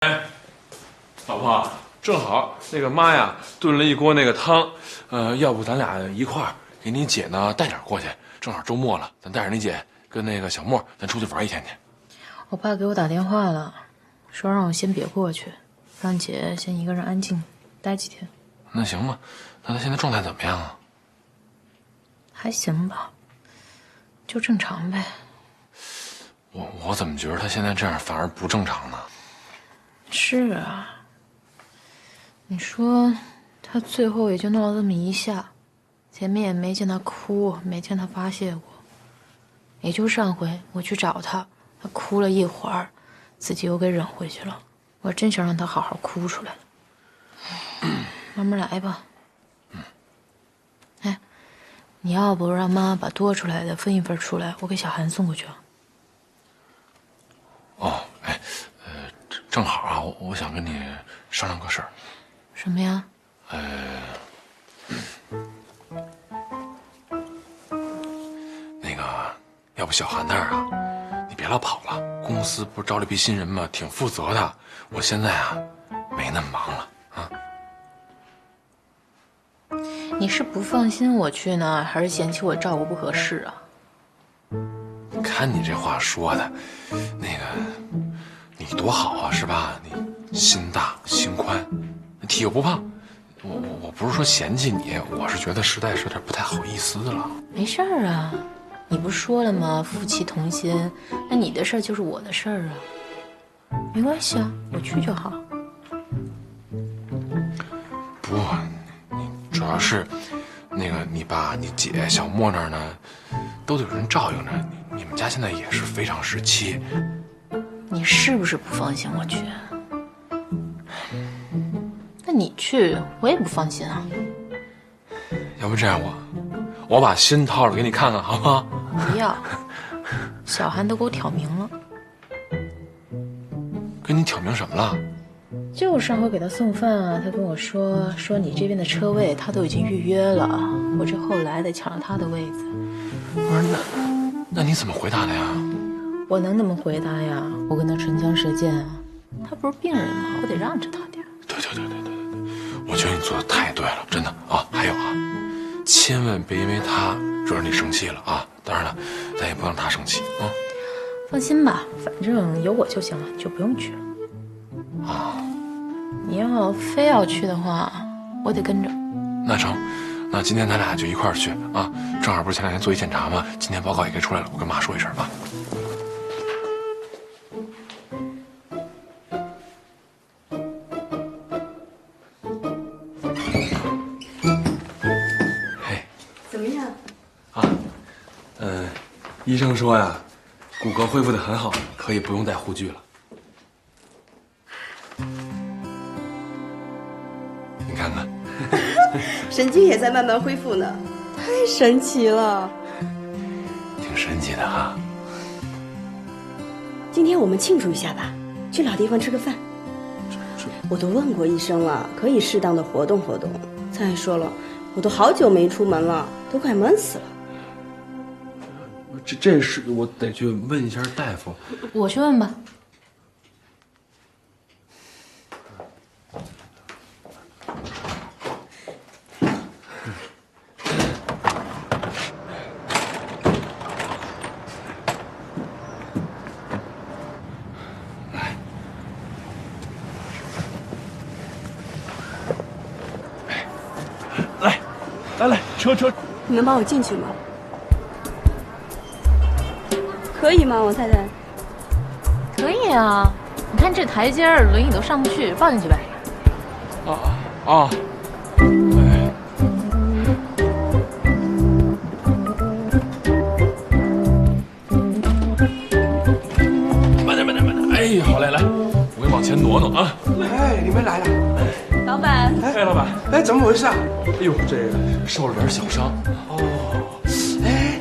哎，老婆，正好那个妈呀炖了一锅那个汤，要不咱俩一块儿给你姐呢带点过去，正好周末了，咱带着你姐跟那个小莫，咱出去玩一天去。我爸给我打电话了，说让我先别过去，让姐先一个人安静待几天。那行吧，那他现在状态怎么样啊？还行吧，就正常呗。我怎么觉得他现在这样反而不正常呢？是啊，你说他最后也就闹了这么一下，前面也没见他哭，没见他发泄过，也就上回我去找他，他哭了一会儿，自己又给忍回去了。我真想让他好好哭出来，慢慢来吧。哎，你要不让妈把多出来的分一份出来，我给小韩送过去啊。哦，哎，正好啊，我想跟你商量个事儿。什么呀？那个，要不小韩那儿啊，你别老跑了。公司不是招了一批新人吗？挺负责的。我现在啊，没那么忙了啊。你是不放心我去呢，还是嫌弃我照顾不合适啊？看你这话说的，那个，你多好啊，是吧？你心大心宽，体又不胖。我不是说嫌弃你，我是觉得实在是有点不太好意思了。没事儿啊，你不是说了吗？夫妻同心，那你的事儿就是我的事儿啊，没关系啊，我去就好。不，你主要是，那个你爸、你姐、小莫那儿呢，都得有人照应着。你们家现在也是非常时期。你是不是不放心我去？那你去，我也不放心啊。要不这样我把心掏出给你看看，好吗？不要，小韩都给我挑明了。跟你挑明什么了？就上回给他送饭啊，他跟我说你这边的车位他都已经预约了，我这后来得抢了他的位子。不是，那你怎么回答的呀？我能那么回答呀？我跟他唇枪舌剑啊，他不是病人吗？我得让着他点。对，我觉得你做的太对了，真的啊。还有啊，千万别因为他惹着你生气了啊。当然了，咱也不让他生气啊。放心吧，反正有我就行了，就不用去了。啊，你要非要去的话，我得跟着。那成，那今天咱俩就一块儿去啊。正好不是前2天做一检查吗？今天报告也该出来了，我跟妈说一声啊。医生说呀，骨骼恢复得很好，可以不用戴护具了。你看看，神经也在慢慢恢复呢，太神奇了。挺神奇的哈。今天我们庆祝一下吧，去老地方吃个饭。我都问过医生了，可以适当的活动活动。再说了，我都好久没出门了，都快闷死了。这是我得去问一下大夫。我去问吧。来，车。你能帮我进去吗？可以吗，王太太？可以啊，你看这台阶儿，轮椅都上不去，抱进去呗。啊。慢点。哎，好嘞，来，我给你往前挪啊。哎，你们来了。老板。哎，老板。哎，怎么回事啊？哎呦，这个受了点小伤。哦，哎，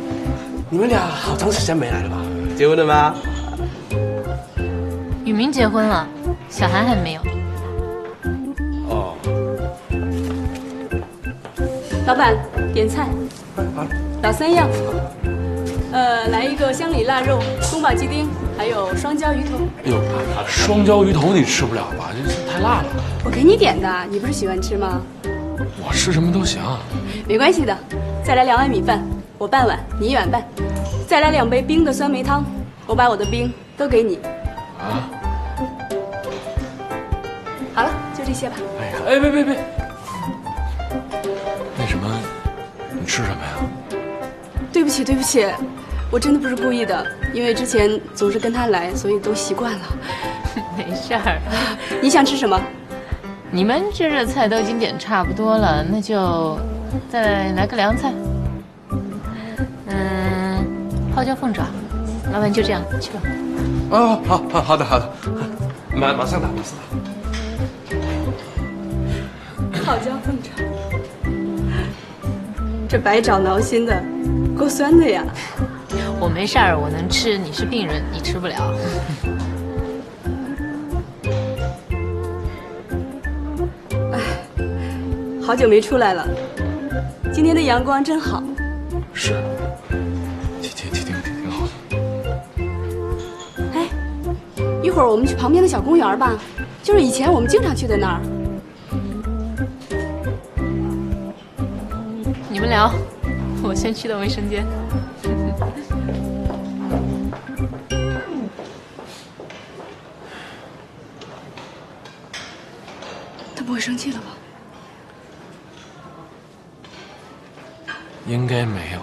你们俩好长时间没来了吧？结婚了吗？雨明结婚了，小韩还没有。哦。老板，点菜。好。老3样。来一个香里腊肉，宫保鸡丁，还有双椒鱼头。哎呦，双椒鱼头你吃不了吧？这太辣了。我给你点的，你不是喜欢吃吗？我吃什么都行。没关系的，再来2碗米饭，我半碗，你1碗半。再来2杯冰的酸梅汤，我把我的冰都给你。啊。好了，就这些吧。哎呀，哎，别。那什么，你吃什么呀？对不起，我真的不是故意的，因为之前总是跟他来，所以都习惯了。没事儿。你想吃什么？你们这热菜都已经点差不多了，那就再来个凉菜。泡椒凤爪，老板就这样去吧。啊，好的，马上打。泡椒凤爪，这白爪挠心的，够酸的呀。我没事儿，我能吃。你是病人，你吃不了。好久没出来了，今天的阳光真好。是，挺好的。哎，一会儿我们去旁边的小公园吧，就是以前我们经常去的那儿。你们聊，我先去趟卫生间。他不会生气了吧？应该没有。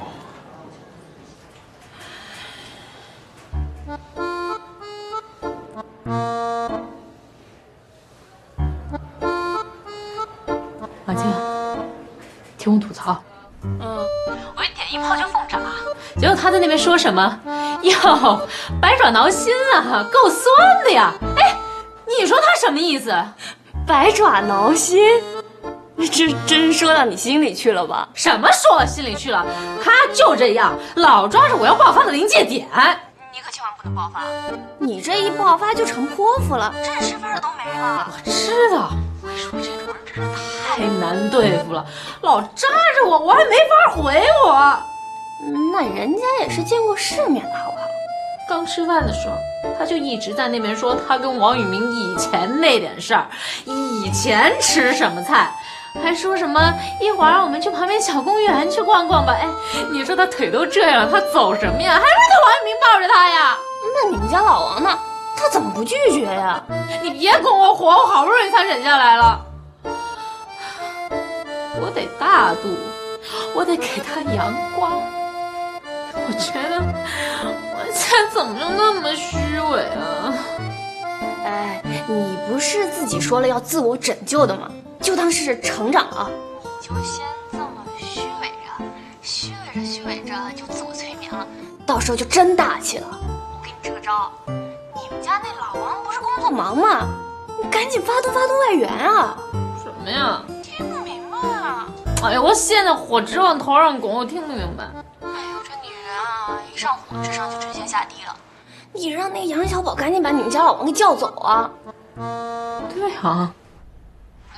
马静，听我吐槽。我一点一泡椒凤爪，结果他在那边说什么？哟，白爪挠心啊，够酸的呀！哎，你说他什么意思？白爪挠心？这真说到你心里去了吧？什么说我心里去了？他就这样，老抓着我要爆发的临界点。你可千万不能爆发，你这一爆发就成泼妇了，正吃饭的都没了。我知道，我说这种人真是太难对付了，老扎着我，我还没法回我。那人家也是见过世面的好不好？刚吃饭的时候，他就一直在那边说他跟王宇明以前那点事儿，以前吃什么菜。还说什么一会儿我们去旁边小公园去逛逛吧？哎，你说他腿都这样了，他走什么呀？还不是王宇明抱着他呀？那你们家老王呢？他怎么不拒绝呀？你别跟我火，我好不容易才忍下来了。我得大度，我得给他阳光。我觉得我现在怎么就那么虚伪啊？哎，你不是自己说了要自我拯救的吗？就当是成长了，你就先这么虚伪着就自我催眠了，到时候就真大气了。我给你支个招，你们家那老王不是工作忙吗？你赶紧发动外援啊！什么呀？听不明白啊？哎呀，我现在火直往头上拱，我听不明白。哎呦，这女人啊，一上火智商就直线下低了。你让那杨小宝赶紧把你们家老王给叫走啊！对啊。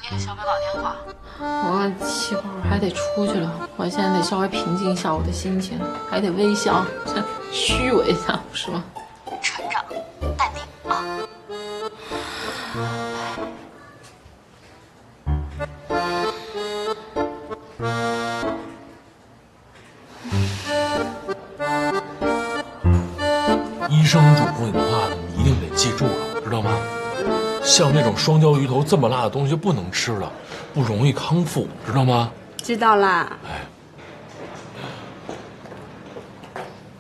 你给小北打电话。我一会儿还得出去了，我现在得稍微平静一下我的心情，还得微笑，虚伪一下是吗？成长，淡定啊！医生嘱咐你的话呢，你一定得记住了，知道吗？像这种双椒鱼头这么辣的东西就不能吃了，不容易康复，知道吗？知道啦。哎，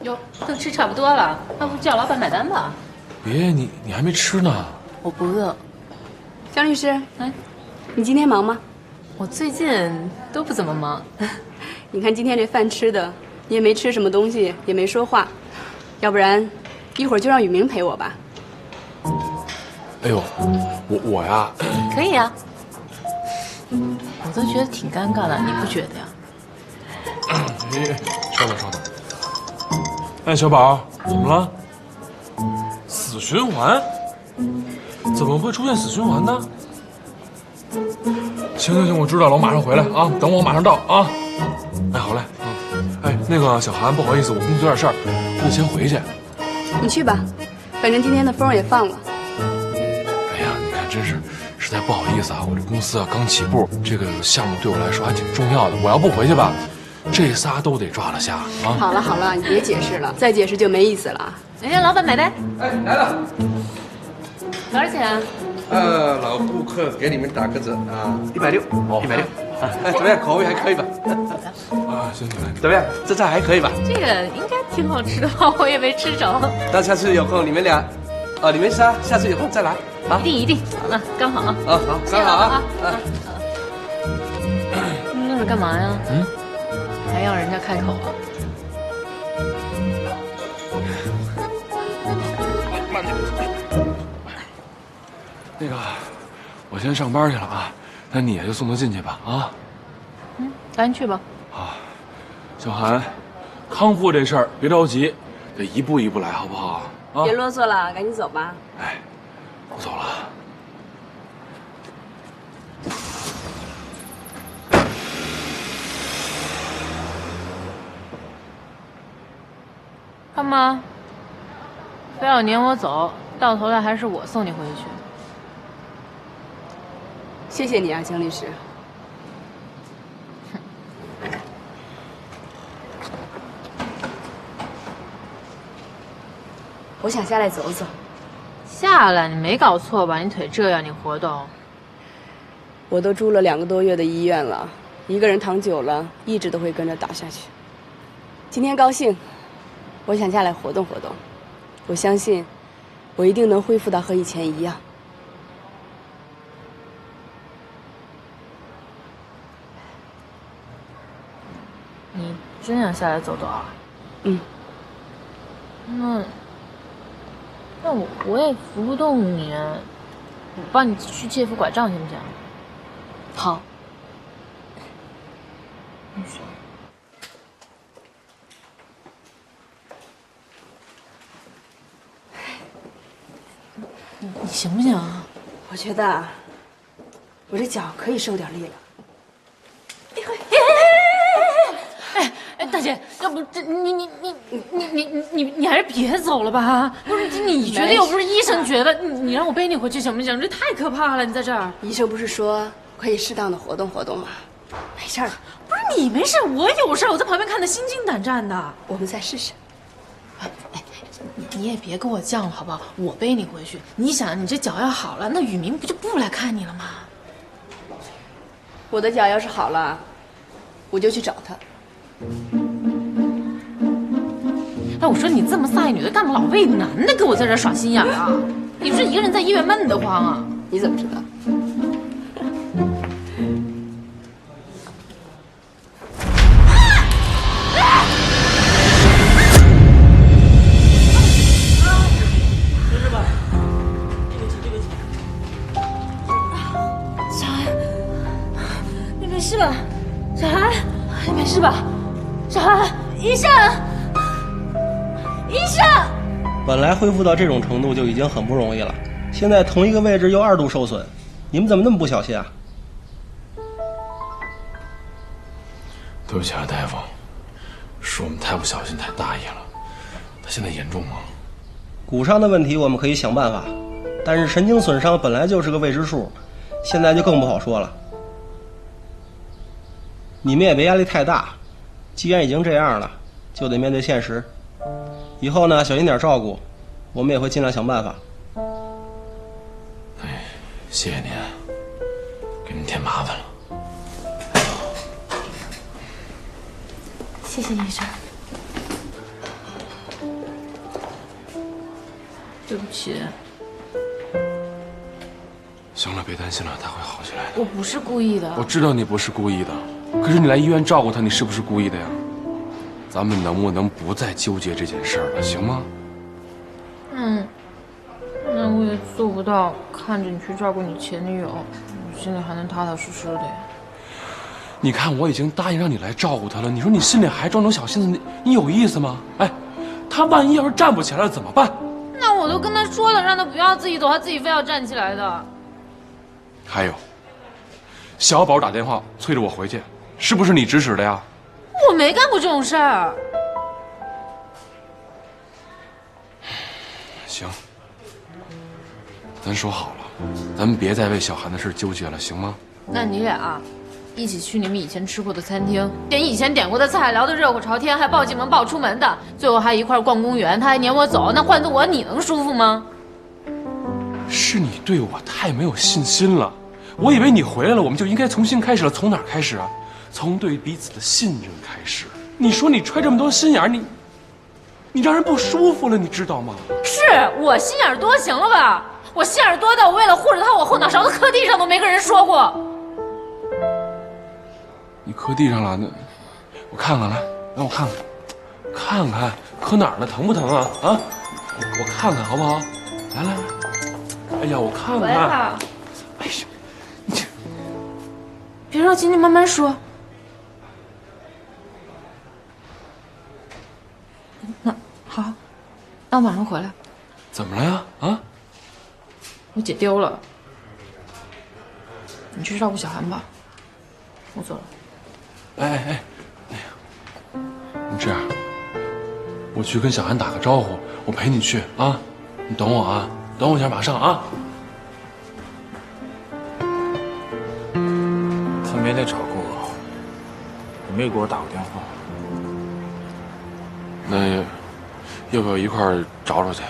哟，都吃差不多了，要不叫老板买单吧？别，你还没吃呢。我不饿。江律师，你今天忙吗？我最近都不怎么忙。你看今天这饭吃的，你也没吃什么东西，也没说话，要不然一会儿就让宇明陪我吧。哎呦，我呀，可以啊。我都觉得挺尴尬的，你不觉得呀？稍等。哎，小宝，怎么了？死循环？怎么会出现死循环呢？行，我知道了，我马上回来啊，等我马上到啊。哎，好嘞，哎，那个小韩，不好意思，我公司有点事儿，我得先回去。你去吧，反反正今天的风也放了。哎呀，你看，真是实在不好意思啊，我这公司啊刚起步，这个项目对我来说还挺重要的。我要不回去吧，这仨都得抓了瞎啊！好了好了，你别解释了，再解释就没意思了。哎，老板买单。哎，来了。多少钱啊？老顾客给你们打个折啊，160，160。哎，怎么样？口味还可以吧？啊，行，怎么样？这菜还可以吧？这个应该挺好吃的吧？我也没吃着。那下次有空你们俩，你们仨下次有空再来啊！一定，那刚好啊。好，刚好啊。那是干嘛呀？还要人家开口啊？那个，我先上班去了啊，那你也就送他进去吧啊。赶紧去吧。啊，小韩，康复这事儿别着急，得一步一步来，好不好？啊，别啰嗦了，赶紧走吧。哎，我走了。干嘛？非要撵我走，到头来还是我送你回去。谢谢你啊，江律师。我想下来走走。下来，你没搞错吧？你腿这样，你活动？我都住了2个多月的医院了，一个人躺久了，意志都会跟着倒下去。今天高兴，我想下来活动活动。我相信，我一定能恢复到和以前一样。你真想下来走走啊？那我也扶不动你，我帮你去借副拐杖行不行？好。你行不行啊？我觉得啊，我这脚可以受点力了。哎，大姐，要不这你还是别走了吧？不是你觉得又不是医生觉得，你让我背你回去行不行？这太可怕了！你在这儿，医生不是说可以适当的活动活动吗？没事儿，不是你没事，我有事，我在旁边看得心惊胆战的。我们再试试。哎，你也别跟我犟了好不好？我背你回去。你想，你这脚要好了，那雨明不就不来看你了吗？我的脚要是好了，我就去找他。哎，我说你这么飒一女的，干嘛老为男的给我在这耍心眼啊？你不是一个人在医院闷得慌啊？你怎么知道？没事吧？对不起。小韩，你没事吧？小韩，你没事吧？小韩，医生，医生！本来恢复到这种程度就已经很不容易了，现在同一个位置又2度受损，你们怎么那么不小心啊？对不起啊，大夫，是我们太不小心，太大意了。他现在严重吗？骨伤的问题我们可以想办法，但是神经损伤本来就是个未知数，现在就更不好说了。你们也别压力太大，既然已经这样了，就得面对现实。以后呢，小心点照顾，我们也会尽量想办法。哎，谢谢您，给您添麻烦了。谢谢医生。对不起。行了，别担心了，他会好起来的。我不是故意的。我知道你不是故意的，可是你来医院照顾他，你是不是故意的呀？咱们能不能不再纠结这件事了，行吗？那我也做不到看着你去照顾你前女友，我心里还能踏踏实实的呀。你看，我已经答应让你来照顾他了，你说你心里还装种小心思，你有意思吗？哎，他万一要是站不起来了怎么办？那我都跟他说了，让他不要自己走，他自己非要站起来的。还有，小宝打电话催着我回去，是不是你指使的呀？我没干过这种事儿。行，咱说好了，咱们别再为小韩的事纠结了，行吗？那你俩一起去你们以前吃过的餐厅，点以前点过的菜，聊得热火朝天，还抱进门抱出门的，最后还一块逛公园，他还撵我走，那换做我你能舒服吗？是你对我太没有信心了。我以为你回来了，我们就应该重新开始了。从哪儿开始啊？从对彼此的信任开始。你说你揣这么多心眼儿，你让人不舒服了，你知道吗？是我心眼多，行了吧？我心眼多到我为了护着他，我后脑勺子磕地上都没跟人说过。你磕地上了，那我看看来，让我看看，看看磕哪儿了，疼不疼啊？啊，我看看好不好？来来来，哎呀，我看看。哎呀，你这别着急，你慢慢说。那好，那我马上回来。怎么了呀？啊？我姐丢了，你去照顾小韩吧。我走了。哎呀，你这样，我去跟小韩打个招呼，我陪你去啊。你等我啊，等我一下，马上啊。他没来找过我，也没给我打过电话。那要不要一块儿找找去？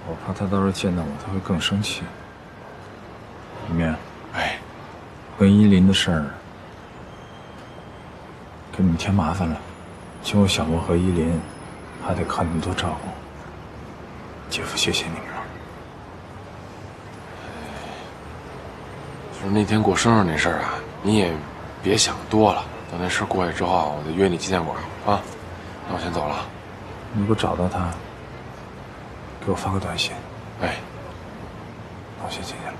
我怕他到时候见到我，他会更生气。一面，哎，跟依林的事儿，给你们添麻烦了。就我小莫和依林，还得靠你们多照顾。姐夫，谢谢你们了。就是那天过生日那事儿啊，你也别想多了。等那事过去之后啊，我再约你纪念馆啊。那我先走了。你给我找到他，给我发个短信。哎，那我先进去了。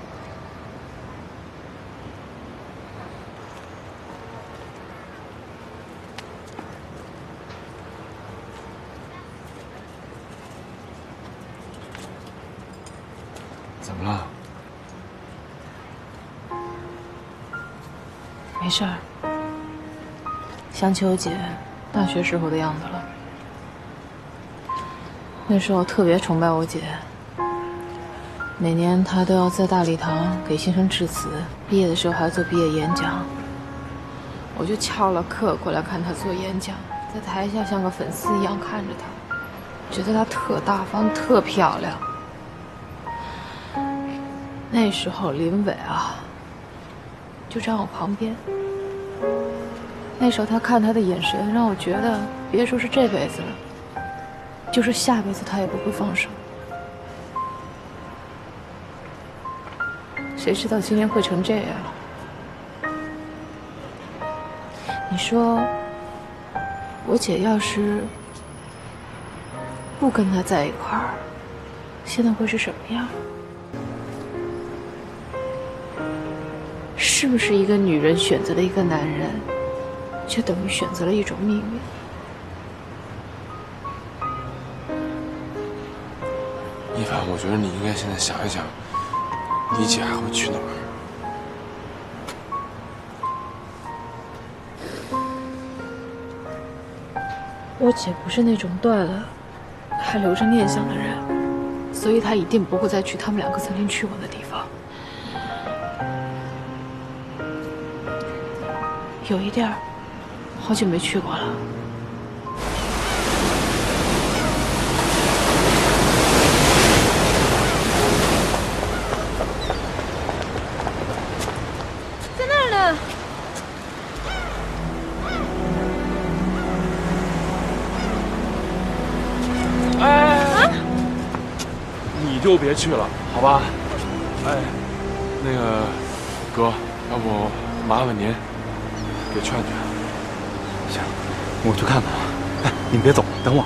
怎么了？没事儿，想起我姐大学时候的样子了。那时候特别崇拜我姐，每年她都要在大礼堂给新生致辞，毕业的时候还做毕业演讲。我就翘了课过来看她做演讲，在台下像个粉丝一样看着她，觉得她特大方、特漂亮。那时候林伟啊，就站我旁边。那时候他看他的眼神，让我觉得别说是这辈子了，就是下辈子他也不会放手。谁知道今天会成这样？你说，我姐要是不跟他在一块儿，现在会是什么样？是不是一个女人选择了一个男人，就等于选择了一种命运？一凡，我觉得你应该现在想一想，你姐还会去哪儿？我姐不是那种断了还留着念想的人，所以她一定不会再去他们两个曾经去过的地方。有一地儿，好久没去过了。在那儿呢。哎，你就别去了，好吧？哎，那个哥，要不麻烦您给劝劝。行，我去看看。哎，你们别走，等我。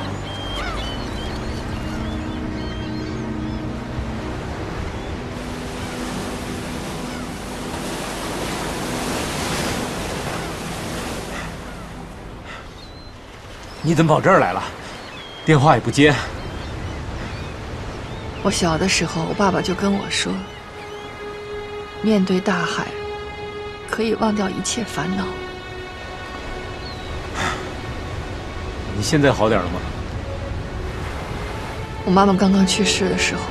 你怎么跑这儿来了？电话也不接。我小的时候，我爸爸就跟我说，面对大海，可以忘掉一切烦恼。你现在好点了吗？我妈妈刚刚去世的时候，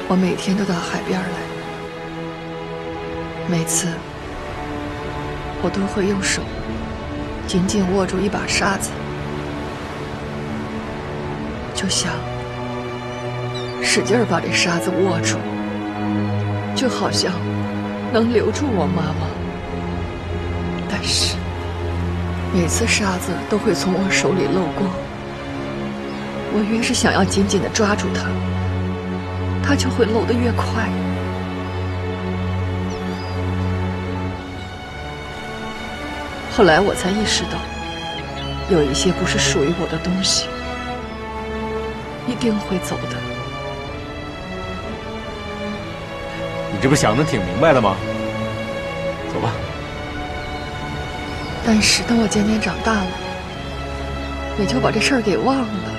我每天都到海边来，每次我都会用手紧紧握住一把沙子，就想使劲把这沙子握住，就好像能留住我妈妈。但是每次沙子都会从我手里漏光，我越是想要紧紧地抓住它，它就会漏得越快。后来我才意识到，有一些不是属于我的东西，一定会走的。你这不想得挺明白的吗？走吧。但是等我渐渐长大了，也就把这事儿给忘了。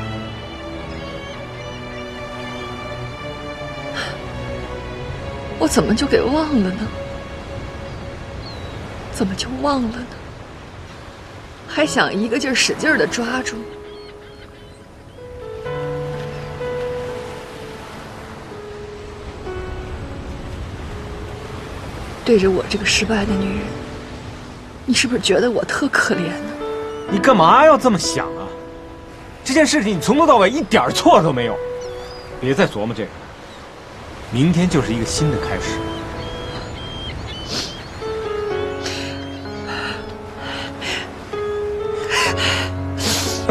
我怎么就给忘了呢？怎么就忘了呢？还想一个劲儿使劲儿地抓住。对着我这个失败的女人，你是不是觉得我特可怜呢？你干嘛要这么想啊？这件事情你从头到尾一点错都没有，别再琢磨这个。明天就是一个新的开始。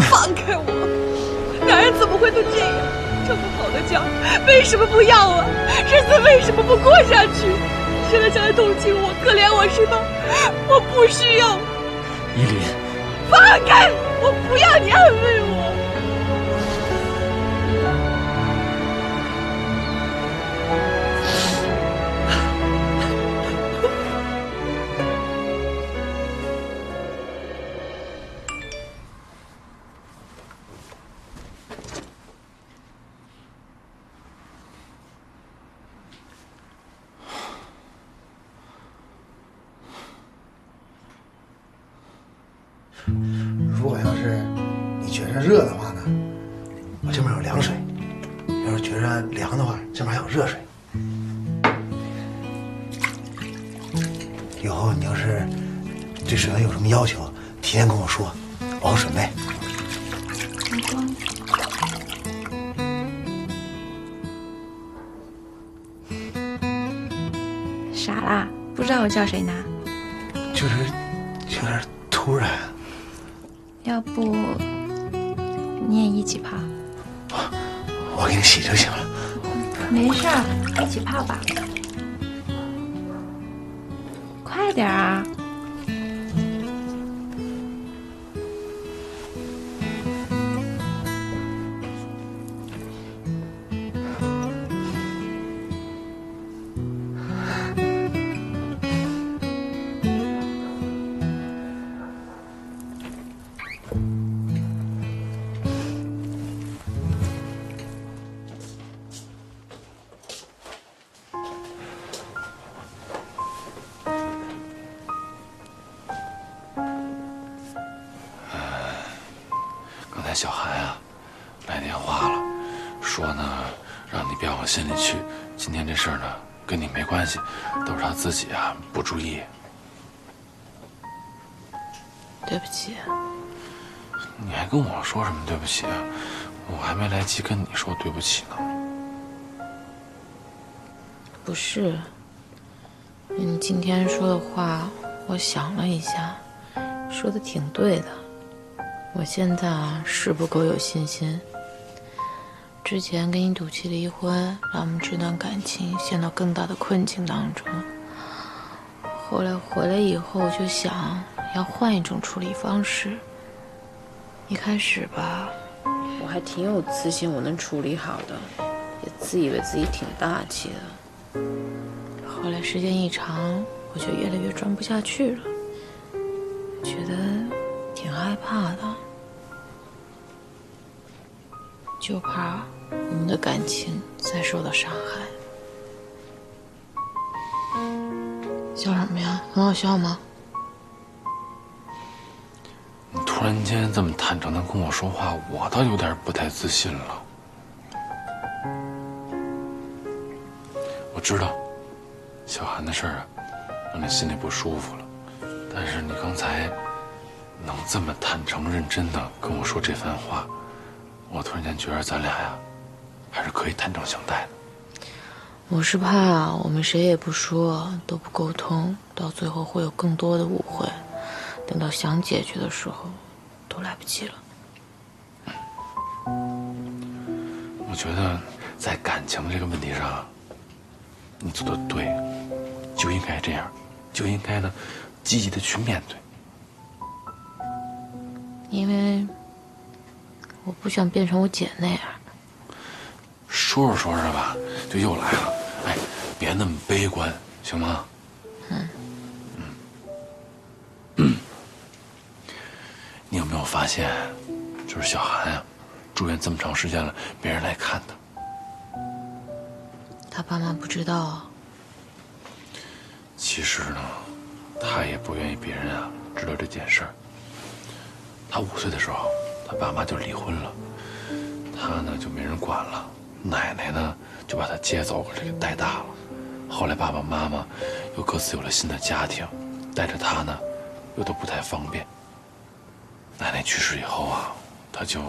放开我！男人怎么会都这样？这么好的家，为什么不要啊？日子为什么不过下去？现在想来同情我、可怜我是吧？我不需要。依林，放开！我不要你安慰我。如果要是你觉着热的话呢，我这边有凉水；要是觉着凉的话，这边还有热水。以后你要是对水有什么要求，提前跟我说，我好准备。傻啦？不知道我叫谁呢？就是有点突然。要不你也一起泡？我给你洗就行了。没事儿，一起泡吧。快点啊！小韩啊，来电话了，说呢，让你别往心里去。今天这事儿呢，跟你没关系，都是他自己啊不注意。对不起。你还跟我说什么对不起啊？我还没来及跟你说对不起呢。不是，你今天说的话，我想了一下，说的挺对的。我现在啊是不够有信心。之前跟你赌气离婚，让我们这段感情陷到更大的困境当中。后来回来以后，就想要换一种处理方式。一开始吧，我还挺有自信，我能处理好的，也自以为自己挺大气的。后来时间一长，我就越来越装不下去了，觉得挺害怕的，就怕我们的感情再受到伤害。笑什么呀？很好笑吗？你突然间这么坦诚的跟我说话，我倒有点不太自信了。我知道，小韩的事儿啊，让你心里不舒服了。但是你刚才能这么坦诚认真的跟我说这番话，我突然间觉得咱俩呀，还是可以坦诚相待的。我是怕我们谁也不说，都不沟通，到最后会有更多的误会，等到想解决的时候，都来不及了。我觉得在感情这个问题上，你做的对，就应该这样，就应该呢，积极的去面对。因为我不想变成我姐那样。说着说着吧，就又来了。哎，别那么悲观，行吗？你有没有发现，就是小韩啊，住院这么长时间了，没人来看他。他爸妈不知道啊。其实呢，他也不愿意别人啊知道这件事儿。他5岁的时候，他爸妈就离婚了，他呢就没人管了，奶奶呢就把他接走给带大了。后来爸爸妈妈又各自有了新的家庭，带着他呢又都不太方便。奶奶去世以后啊，他就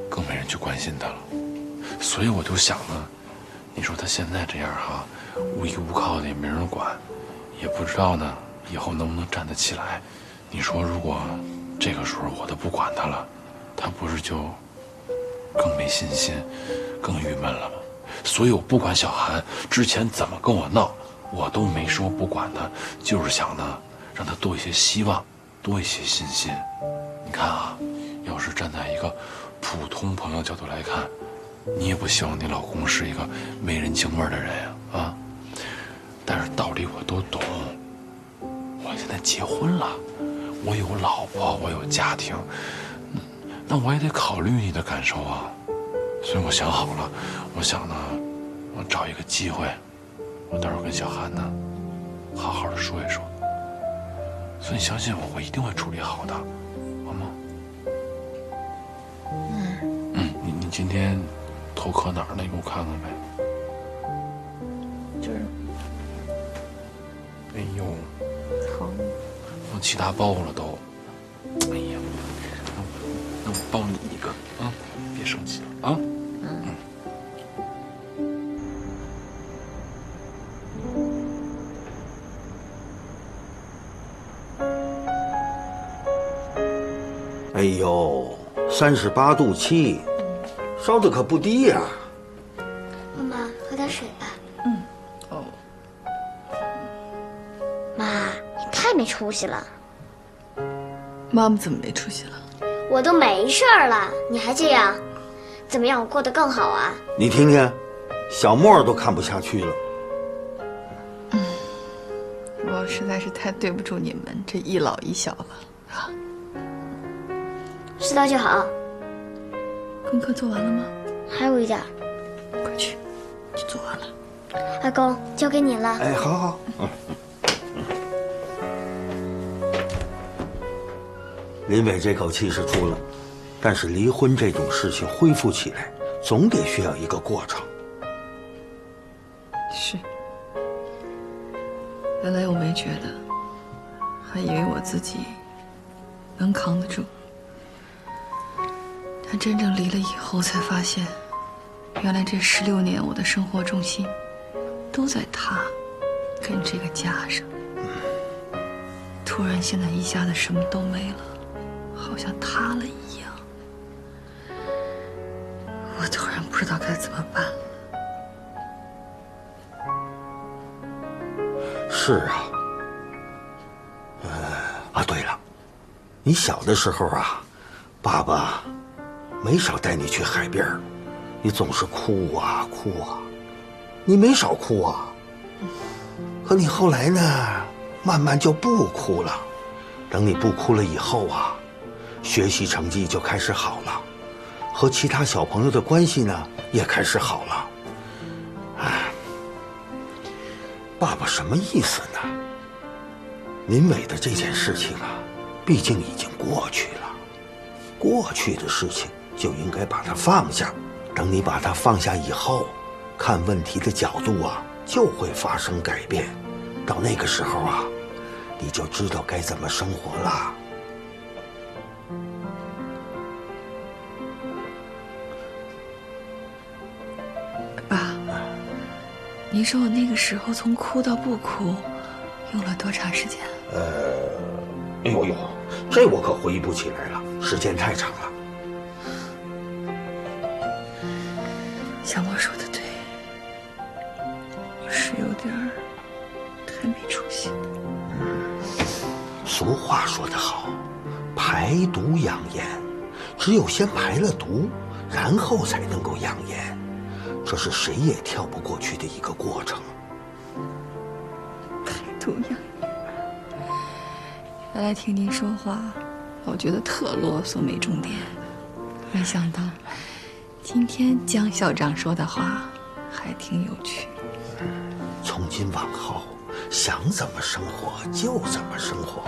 更没人去关心他了。所以我就想呢，你说他现在这样哈，无依无靠的也没人管，也不知道呢以后能不能站得起来。你说如果这个时候我都不管他了，他不是就更没信心，更郁闷了吗？所以我不管小韩之前怎么跟我闹，我都没说不管他，就是想呢让他多一些希望，多一些信心。你看啊，要是站在一个普通朋友角度来看，你也不希望你老公是一个没人情味的人呀，啊！但是道理我都懂，我现在结婚了，我有老婆，我有家庭，那我也得考虑你的感受啊。所以我想好了，我想呢，我找一个机会，我到时候跟小韩呢，好好的说一说。所以你相信我，我一定会处理好的，好吗？你今天头磕哪儿了？你给我看看呗。这儿。哎呦，疼。我气大爆了都。哎呀，那我抱你一个啊，别生气啊。哎呦，38度7，烧的可不低呀。妈妈，喝点水吧。哦。妈，你太没出息了。妈妈怎么没出息了？我都没事儿了，你还这样，怎么让我过得更好啊？你听听，小莫都看不下去了。我实在是太对不住你们这一老一小了啊。知道就好。功课做完了吗？还有一点。快去做完了。阿公，交给你了。哎，好。林伟这口气是出了，但是离婚这种事情恢复起来，总得需要一个过程。是。原来我没觉得，还以为我自己能扛得住。但真正离了以后，才发现，原来这16年我的生活重心都在他跟这个家上。突然现在一下子什么都没了，好像塌了一样。我突然不知道该怎么办了。是啊。对了，你小的时候啊，爸爸没少带你去海边，你总是哭啊哭啊，你没少哭啊。可你后来呢，慢慢就不哭了。等你不哭了以后啊，学习成绩就开始好了，和其他小朋友的关系呢也开始好了。爸爸什么意思呢？林伟的这件事情啊，毕竟已经过去了，过去的事情就应该把它放下。等你把它放下以后，看问题的角度啊，就会发生改变。到那个时候啊，你就知道该怎么生活了。爸，您说我那个时候从哭到不哭，用了多长时间？哎呦，这我可回忆不起来了，时间太长了。小莫说的对，我是有点太没出息了。俗话说得好，排毒养颜，只有先排了毒，然后才能够养颜，这是谁也跳不过去的一个过程。排毒养颜。原来听您说话，我觉得特啰嗦没重点，没想到今天江校长说的话还挺有趣。从今往后，想怎么生活就怎么生活，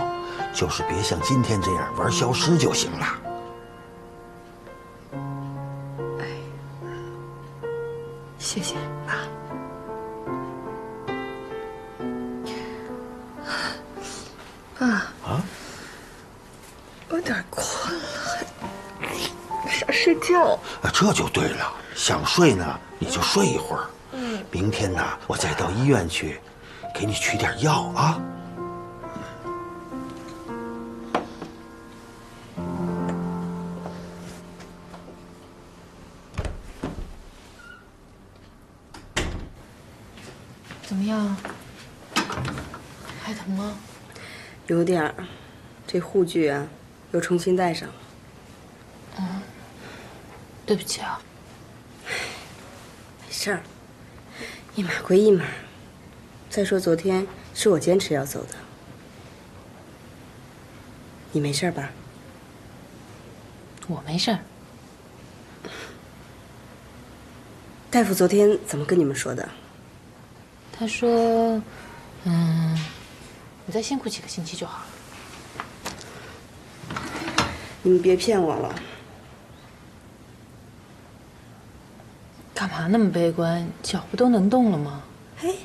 就是别像今天这样玩消失就行了。谢谢爸。爸啊，我有点困了，还想睡觉。这就对了，想睡呢你就睡一会儿。明天呢，我再到医院去，给你取点药啊。怎么样？还疼吗？有点儿，这护具啊，又重新戴上了。对不起啊。没事儿，一码归一码。再说昨天是我坚持要走的，你没事吧？我没事儿。大夫昨天怎么跟你们说的？他说，你再辛苦几个星期就好了。你们别骗我了。干嘛那么悲观？脚不都能动了吗？嘿，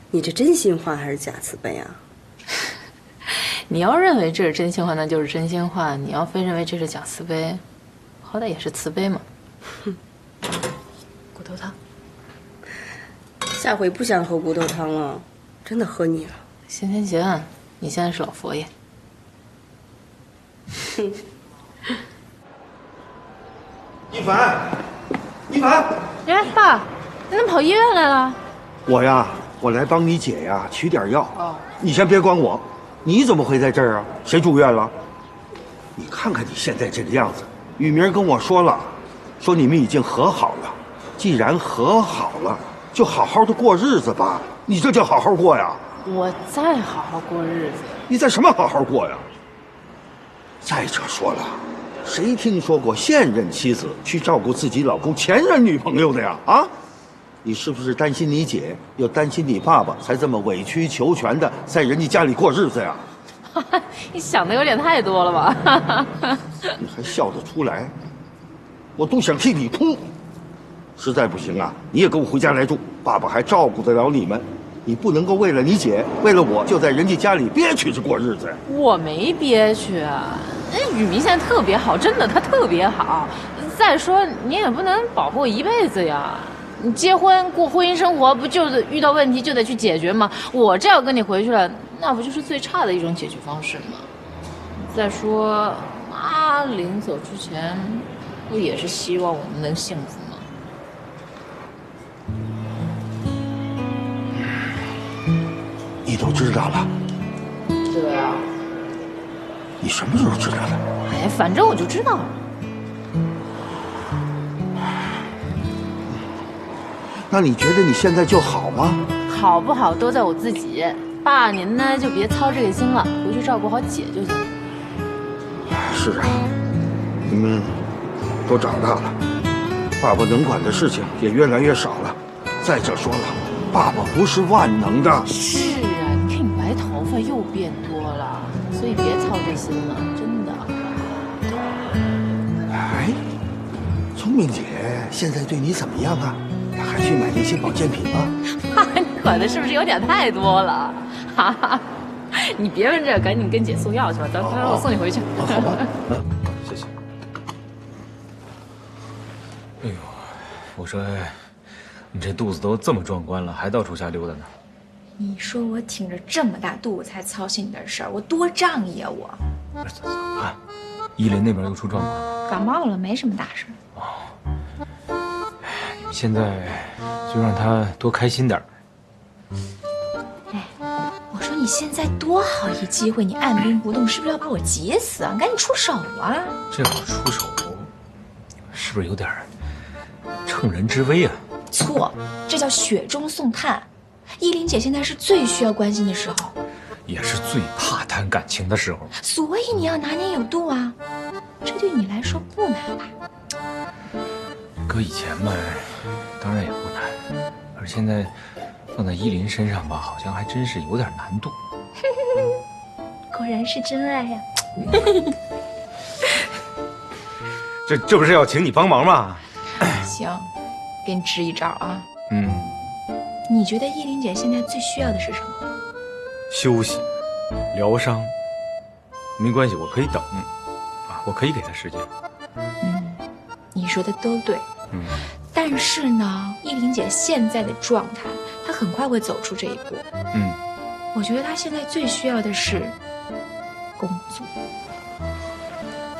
你这真心话还是假慈悲啊？你要认为这是真心话，那就是真心话；你要非认为这是假慈悲，好歹也是慈悲嘛。哼，骨头汤。下回不想喝骨头汤了，真的喝腻了。行，你现在是老佛爷。哼。一凡，一凡，哎，爸，你怎么跑医院来了？我来帮你姐呀取点药。哦，你先别管我，你怎么会在这儿啊？谁住院了？你看看你现在这个样子。雨明跟我说了，说你们已经和好了。既然和好了，就好好的过日子吧。你这叫好好过呀？我再好好过日子。你在什么好好过呀？再者说了，谁听说过现任妻子去照顾自己老公前任女朋友的呀？啊，你是不是担心你姐，又担心你爸爸，才这么委曲求全的在人家家里过日子呀？你想的有点太多了吧？你还笑得出来？我都想替你哭。实在不行啊，你也跟我回家来住，爸爸还照顾得了你们。你不能够为了你姐，为了我，就在人家家里憋屈着过日子呀。我没憋屈啊，雨明现在特别好，真的，他特别好。再说你也不能保护我一辈子呀。你结婚过婚姻生活，不就是遇到问题就得去解决吗？我这要跟你回去了，那不就是最差的一种解决方式吗？再说妈临走之前，不也是希望我们能幸福吗？你都知道了？对啊。你什么时候知道的？哎，反正我就知道了。那你觉得你现在就好吗？好不好都在我自己。爸，您呢就别操这个心了，回去照顾好姐就行。是啊，你们都长大了，爸爸能管的事情也越来越少了。再者说了，爸爸不是万能的。是啊，你看你白头发又变多了，所以别操这心了，真的。哎，聪明姐现在对你怎么样啊？还去买那些保健品吗？你管的是不是有点太多了？哈哈，你别问这，赶紧跟姐送药去吧。等我送你回去。好吧，谢谢。哎呦，我说，你这肚子都这么壮观了，还到处瞎溜达呢？你说我挺着这么大肚子才操心你的事儿，我多仗义啊我！怎么办？依林那边又出状况了？感冒了，没什么大事。你们现在就让他多开心点儿。哎，我说你现在多好一机会，你按兵不动，是不是要把我急死啊？赶紧出手啊！这会儿出手，是不是有点乘人之危啊？错，这叫雪中送炭。依林姐现在是最需要关心的时候，也是最怕谈感情的时候。所以你要拿捏有度啊。这对你来说不难吧？搁以前嘛，当然也不难，而现在放在依林身上吧，好像还真是有点难度。果然是真爱呀！这不是要请你帮忙吗？行，给你支一招啊。你觉得依林姐现在最需要的是什么？休息、疗伤。没关系，我可以等我可以给她时间。你说的都对。但是呢，依林姐现在的状态，她很快会走出这一步。我觉得她现在最需要的是工作。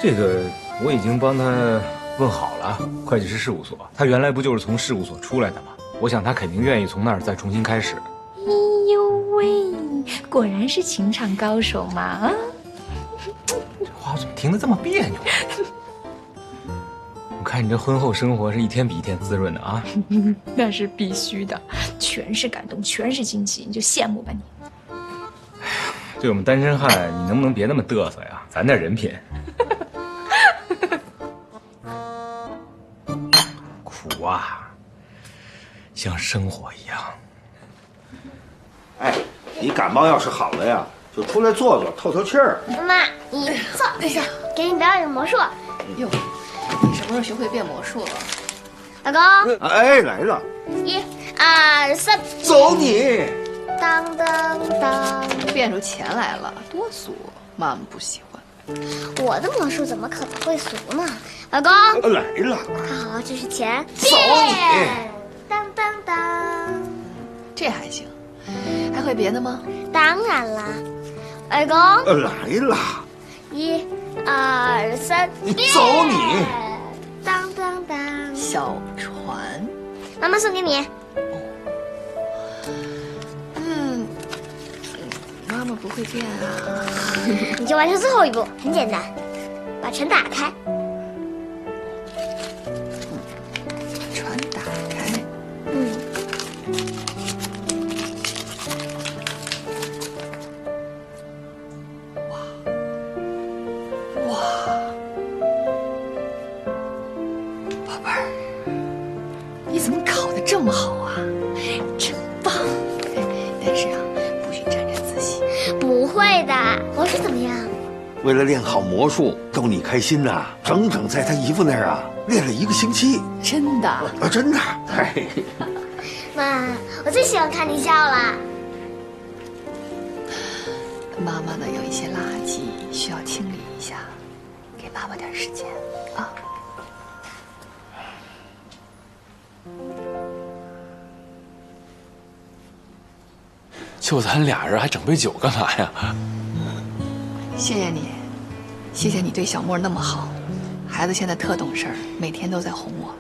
这个我已经帮她问好了，会计师事务所。她原来不就是从事务所出来的吗？我想她肯定愿意从那儿再重新开始。哎呦喂，果然是情场高手嘛！啊，这话怎么听得这么别扭？我看你这婚后生活是一天比一天滋润的啊！那是必须的，全是感动，全是惊喜，你就羡慕吧你。哎呀，对我们单身汉，你能不能别那么嘚瑟呀？咱点人品。苦啊！像生活一样。哎，你感冒要是好了呀，就出来坐坐，透透气儿。妈妈，你坐下，给你表演魔术。哟，你什么时候学会变魔术了？老公。哎，来了。1、2、3，走你！当当当，变出钱来了，多俗，妈妈不喜欢。我的魔术怎么可能会俗呢？老公。来了。看好，这是钱。走你！当当当，这还行，还会别的吗？当然啦，老公。来了。1、2、3，走你！当当当，小船，妈妈送给你。妈妈不会变啊。你就完成最后一步，很简单，把船打开。船打开。哇，宝贝儿，你怎么考得这么好啊？真棒！但是啊，不许沾沾自喜。不会的，魔术怎么样？为了练好魔术，逗你开心呐，整整在他姨父那儿啊练了1个星期。真的？真的。哎，妈，我最喜欢看你笑了。妈妈呢，有一些垃圾需要清理一下，给爸爸点时间啊。就咱俩人还整杯酒干嘛呀？谢谢你，谢谢你对小莫那么好。孩子现在特懂事儿，每天都在哄我。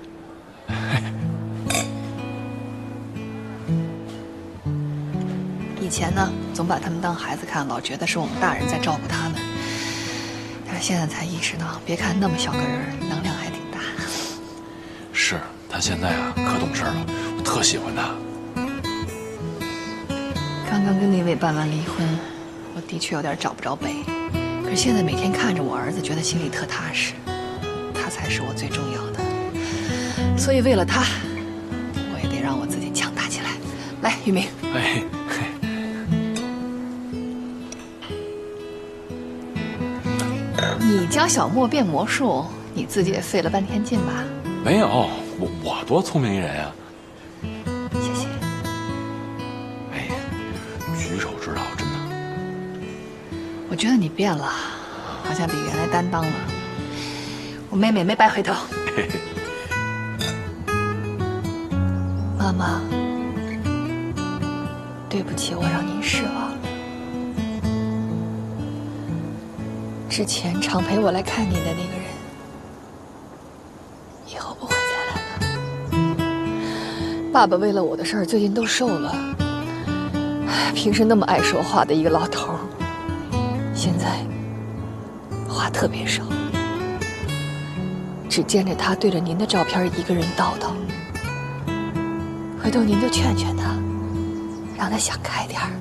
以前呢，总把他们当孩子看，老觉得是我们大人在照顾他们。但是现在才意识到，别看那么小个人，能量还挺大。是他现在啊，可懂事了，我特喜欢他。刚刚跟那位办完离婚，我的确有点找不着北。可是现在每天看着我儿子，觉得心里特踏实，他才是我最重要的。所以为了他，我也得让我自己强大起来。来，玉明。哎。你教小莫变魔术，你自己也费了半天劲吧？没有，我多聪明一人啊！手知道，真的。我觉得你变了，好像比原来担当了。我妹妹没白回头。妈妈，对不起，我让您失望了。之前常陪我来看您的那个人，以后不会再来了。爸爸为了我的事儿，最近都瘦了。平时那么爱说话的一个老头儿，现在话特别少，只见着他对着您的照片一个人叨叨。回头您就劝劝他，让他想开点儿，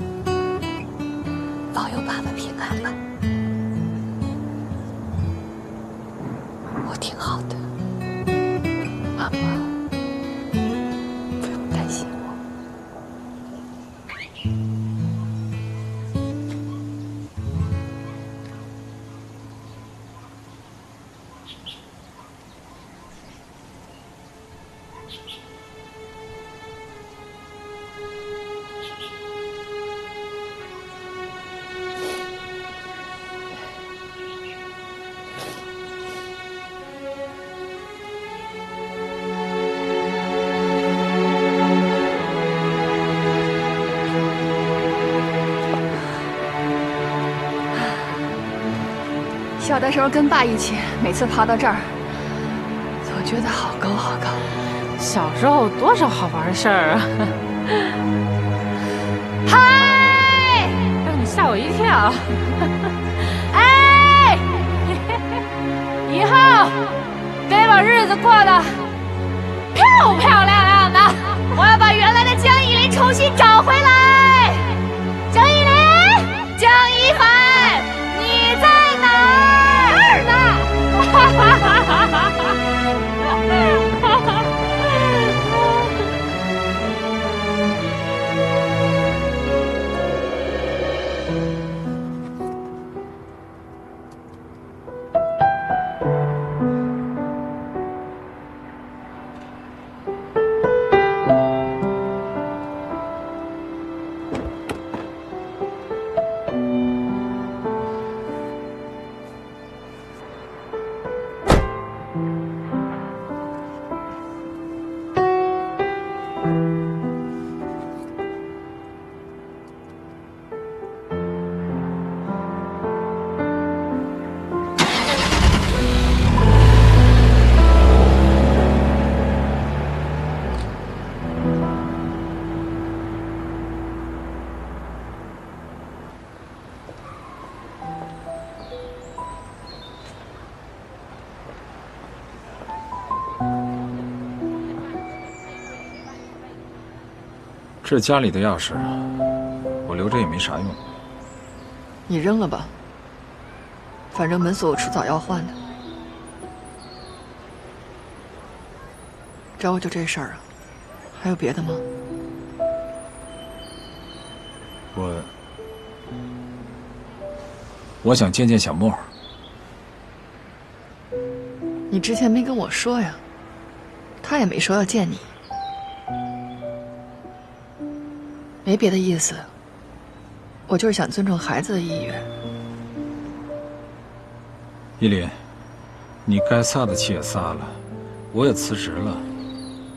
保佑爸爸平安吧。我挺好的，妈妈，不用担心我。小的时候跟爸一起，每次爬到这儿，总觉得好高好高。小时候多少好玩的事儿啊！嗨，让你吓我一跳！哎，以后得把日子过得漂漂亮亮的。我要把原来的江一林重新找回来。江一林，江一凡，你在哪儿呢？哈哈哈哈哈哈！这是家里的钥匙，我留着也没啥用。你扔了吧，反正门锁我迟早要换的。找我就这事儿啊？还有别的吗？我想见见小莫。你之前没跟我说呀，他也没说要见你。没别的意思，我就是想尊重孩子的意愿。依林，你该撒的气也撒了，我也辞职了，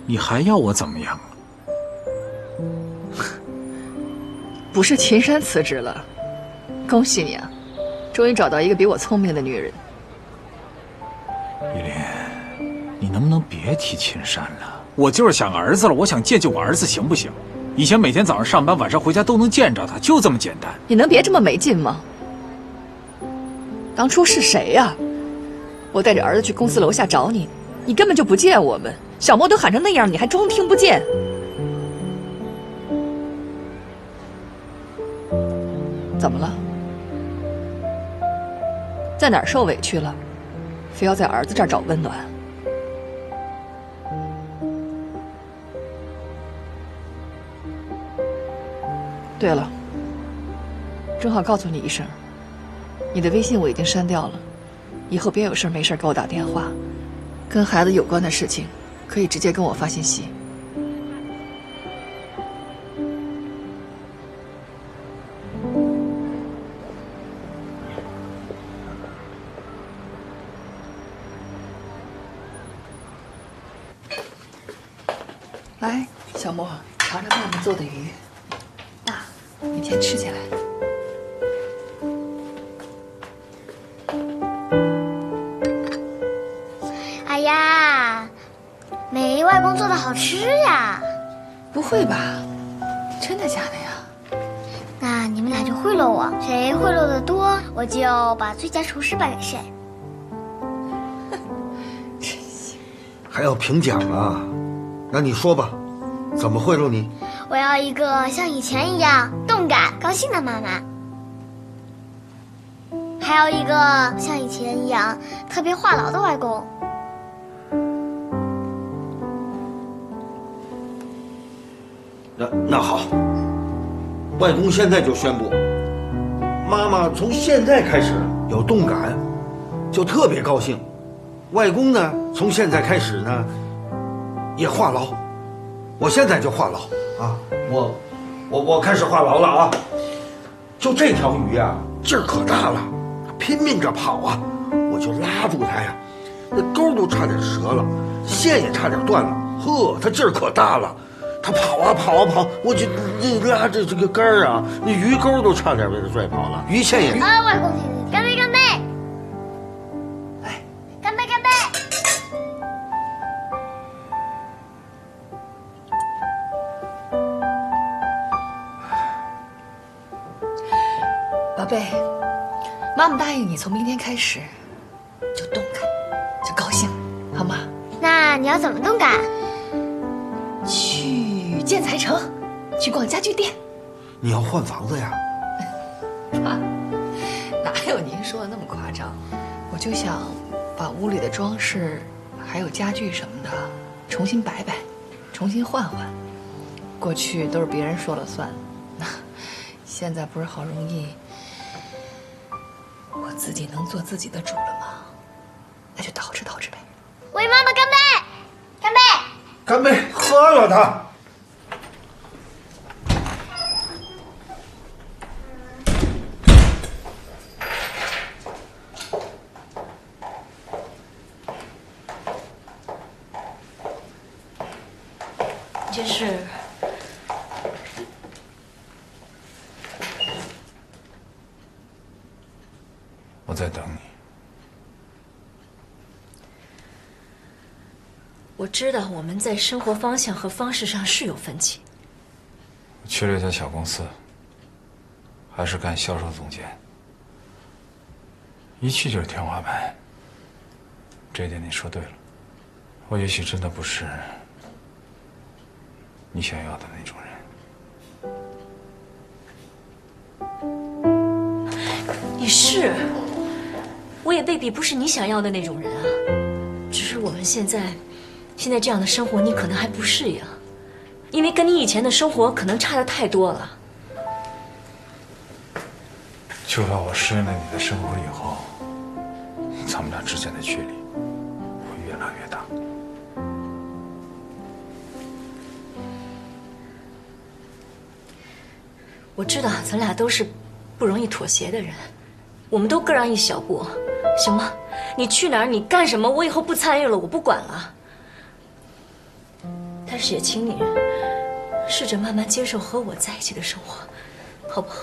你还要我怎么样啊？不是秦山辞职了，恭喜你啊，终于找到一个比我聪明的女人。依林，你能不能别提秦山了？我就是想儿子了，我想见见我儿子，行不行？以前每天早上上班，晚上回家都能见着他，就这么简单。你能别这么没劲吗？当初是谁呀？我带着儿子去公司楼下找你，你根本就不见我们。小莫都喊成那样，你还装听不见？怎么了？在哪儿受委屈了？非要在儿子这儿找温暖？对了，正好告诉你一声，你的微信我已经删掉了，以后别有事没事给我打电话，跟孩子有关的事情可以直接跟我发信息。来，小莫，尝尝妈妈做的鱼。爸，你先吃起来。哎呀，没外公做的好吃呀！不会吧？真的假的呀？那你们俩就贿赂我，谁贿赂的多，我就把最佳厨师颁给谁。还要评奖啊？那你说吧，怎么贿赂你？我要一个像以前一样动感、高兴的妈妈，还有一个像以前一样特别话痨的外公。那好，外公现在就宣布，妈妈从现在开始有动感，就特别高兴。外公呢，从现在开始呢，也话痨。我现在就话痨啊！我开始话痨了啊！就这条鱼啊，劲儿可大了，拼命着跑啊，我就拉住它呀，那钩都差点折了，线也差点断了。呵，它劲儿可大了，它跑啊跑啊跑，我就拉着这个杆儿啊，那鱼钩都差点被它拽跑了，鱼线也……啊，外公，干杯干杯！来，干杯干杯！宝贝，妈妈答应你，从明天开始就动感，就高兴，好吗？那你要怎么动感？去建材城，去逛家具店。你要换房子呀？爸，哪有您说的那么夸张？我就想把屋里的装饰，还有家具什么的，重新摆摆，重新换换。过去都是别人说了算，现在不是好容易，我自己能做自己的主了吗？那就捯饬捯饬呗。为妈妈干杯！干杯！干杯！喝了它。这是我在等你。我知道我们在生活方向和方式上是有分歧。我去了一家小公司，还是干销售总监，一去就是天花板。这一点你说对了，我也许真的不是你想要的那种人。你是，我也未必不是你想要的那种人啊。只是我们现在这样的生活，你可能还不适应，因为跟你以前的生活可能差得太多了。就怕我适应了你的生活以后，咱们俩之间的距离会越拉越大。我知道咱俩都是不容易妥协的人，我们都各让一小步，行吗？你去哪儿，你干什么，我以后不参与了，我不管了。但是也请你试着慢慢接受和我在一起的生活，好不好？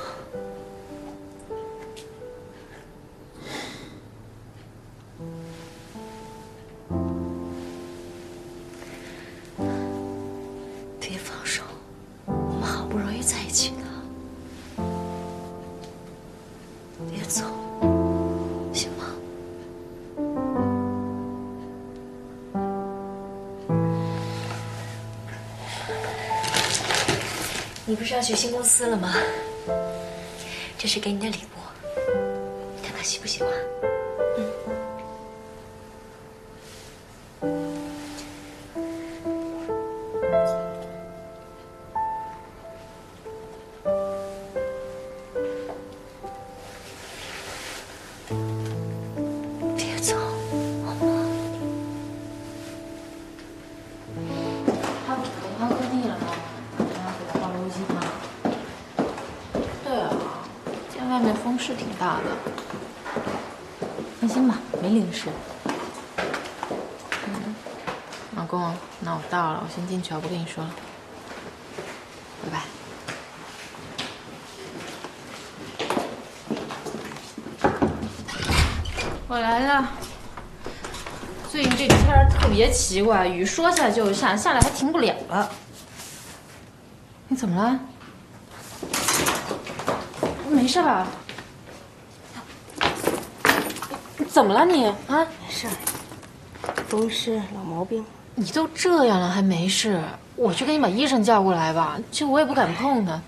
别放手，我们好不容易在一起的，别走，行吗？你不是要去新公司了吗？这是给你的礼物，你看看喜不喜欢？别走，好吗？他煮的汤喝腻了吗？要给他倒枸杞汤。对啊，今天外面风是挺大的。放心吧，没淋湿。妈公，那我到了，我先进去，我不跟你说了，拜拜。我来了。最近这天儿特别奇怪，雨说下就下，下来还停不了了。你怎么了？没事吧？怎么了你啊？没事，风湿老毛病。你都这样了还没事？我去给你把医生叫过来吧，这我也不敢碰他。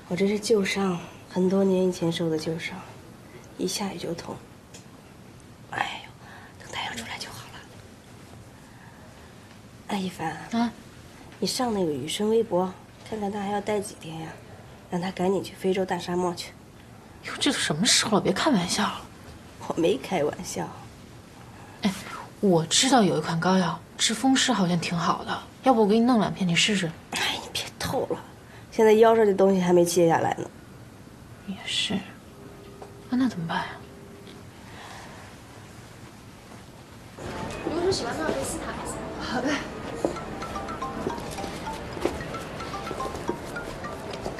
我这是旧伤，很多年以前受的旧伤，一下雨就痛。哎呦，等太阳出来就好了。哎，一凡啊，你上那个雨生微博，看看他还要待几天呀？让他赶紧去非洲大沙漠去。哟，这都什么时候了？别开玩笑了。我没开玩笑。哎，我知道有一款膏药治风湿好像挺好的，要不我给你弄2片，你试试。哎，你别透了，现在腰上的东西还没切下来呢。也是，那怎么办呀？你有什么喜欢的可以试它一下。好的。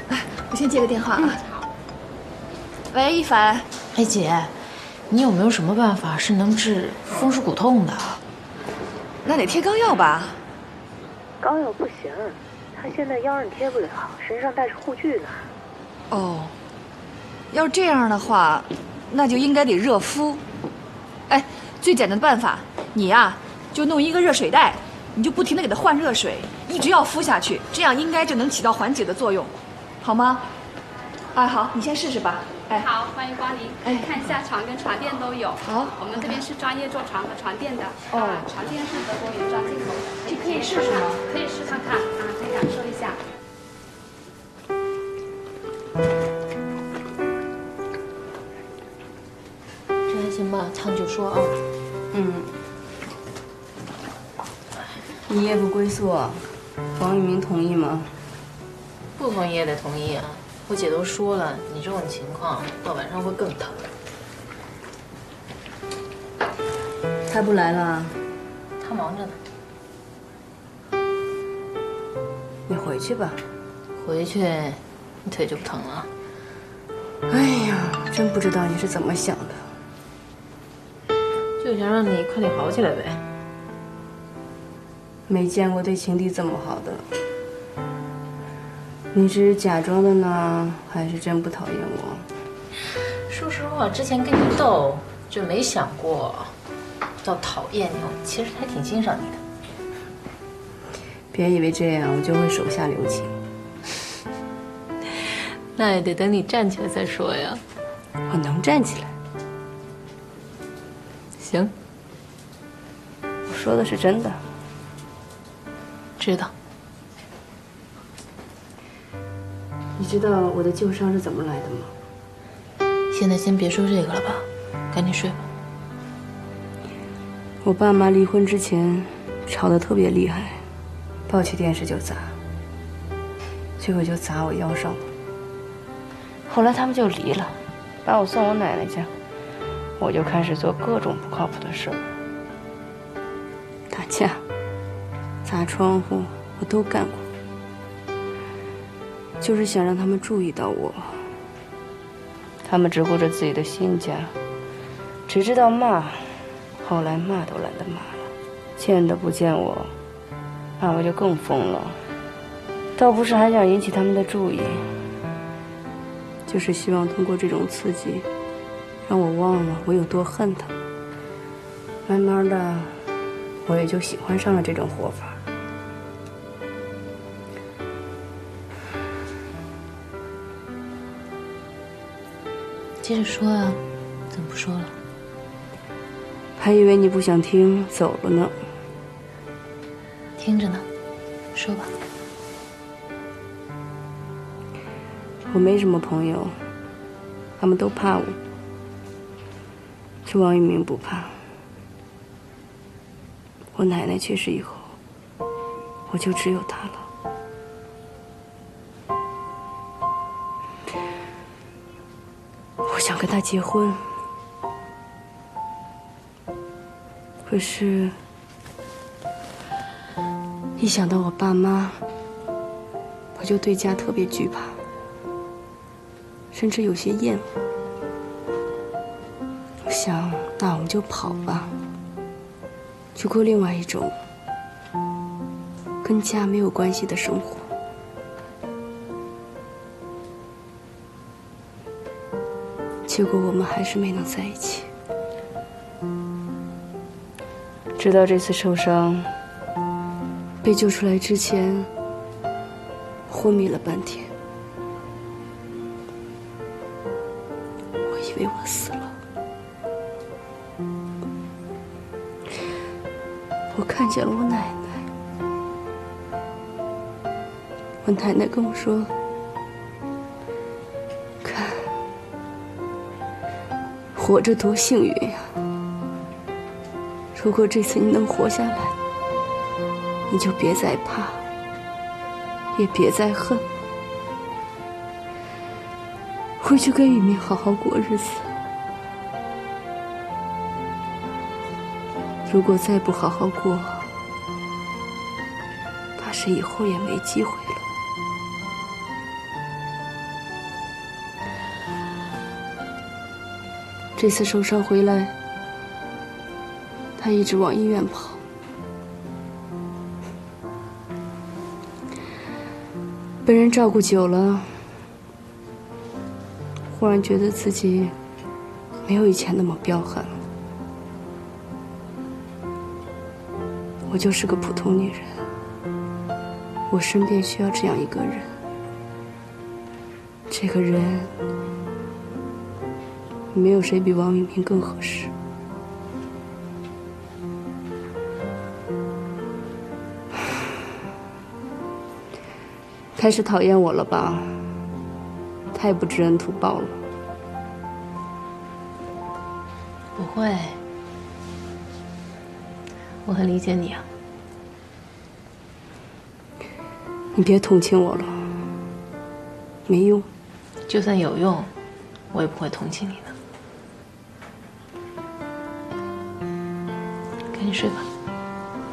哎，我先接个电话啊。喂，一凡。哎，姐，你有没有什么办法是能治风湿骨痛的？那得贴膏药吧？膏药不行，他现在腰上贴不了，身上带着护具呢。哦，要是这样的话，那就应该得热敷。哎，最简单的办法，你呀就弄一个热水袋，你就不停地给它换热水，一直要敷下去，这样应该就能起到缓解的作用，好吗？哎，好，你先试试吧。哎，好，欢迎光临。哎，看一下床跟床垫都有。好，我们这边是专业做床和床垫的。哦，床垫是德国原装进口的，这可以试试吗？可以试看看啊，可以感受一下。这还行吧，长久说啊。你夜不归宿，王玉明同意吗？不同意也得同意啊。我姐都说了，你这种情况到晚上会更疼。他不来了？他忙着呢。你回去吧。回去，你腿就不疼了。哎呀，真不知道你是怎么想的。就想让你快点好起来呗。没见过对情敌这么好的。你是假装的呢，还是真不讨厌我？说实话，之前跟你斗就没想过到讨厌你，我其实还挺欣赏你的。别以为这样我就会手下留情。那也得等你站起来再说呀。我能站起来。行。我说的是真的。知道。你知道我的旧伤是怎么来的吗？现在先别说这个了吧，赶紧睡吧。我爸妈离婚之前吵得特别厉害，抱起电视就砸，结果就砸我腰上了。后来他们就离了，把我送我奶奶家，我就开始做各种不靠谱的事儿，打架、砸窗户，我都干过。就是想让他们注意到我，他们只顾着自己的新家，只知道骂，后来骂都懒得骂了，见都不见我，那我就更疯了。倒不是还想引起他们的注意，就是希望通过这种刺激，让我忘了我有多恨他。慢慢的，我也就喜欢上了这种活法。接着说啊，怎么不说了？还以为你不想听，走了呢。听着呢，说吧。我没什么朋友，他们都怕我，就王玉明不怕。我奶奶去世以后，我就只有他了。我想跟他结婚，可是一想到我爸妈，我就对家特别惧怕，甚至有些厌恶。我想，那我们就跑吧，去过另外一种跟家没有关系的生活。结果我们还是没能在一起。直到这次受伤被救出来之前，昏迷了半天，我以为我死了。我看见了我奶奶，我奶奶跟我说，看，活着多幸运呀！如果这次你能活下来，你就别再怕，也别再恨，回去跟雨明好好过日子。如果再不好好过，怕是以后也没机会了。这次受伤回来，他一直往医院跑，被人照顾久了，忽然觉得自己没有以前那么彪悍了。我就是个普通女人，我身边需要这样一个人，这个人没有谁比王明明更合适。开始讨厌我了吧？太不知恩图报了。不会，我很理解你啊。你别同情我了，没用。就算有用，我也不会同情你的。赶紧睡吧。